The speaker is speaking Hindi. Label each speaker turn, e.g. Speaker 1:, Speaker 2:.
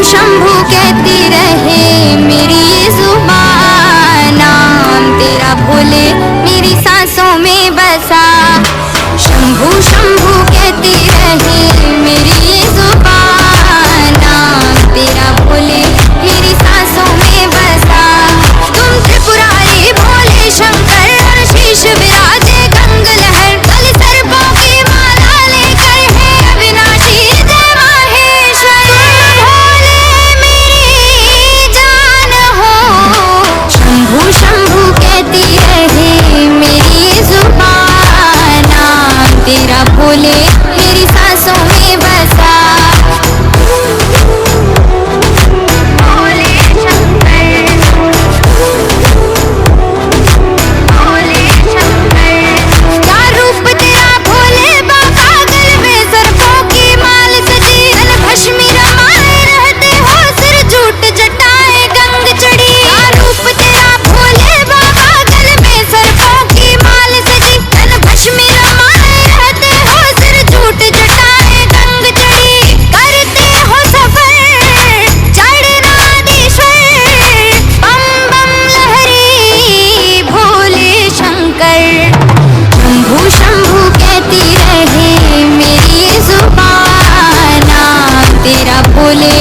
Speaker 1: शंभू कहती रहे मेरी ये जुबान, नाम तेरा भोले मेरी सांसों में बसा। शंभू शंभू कहती रहे मेरी ये जुबान, नाम तेरा भोले मेरी सांसों में बसा। तुम त्रिपुरारी भोले शंकर और शीश विराजे गंग लहर, कल सर्पों की माला लेकर है अविनाशी जय माहेश्वर। भोले मेरी जान हो, शंभू शंभू कहती रहे मेरी ये जुबान, नाम तेरा भोले मेरी सांसों में बसा। तेरा भोले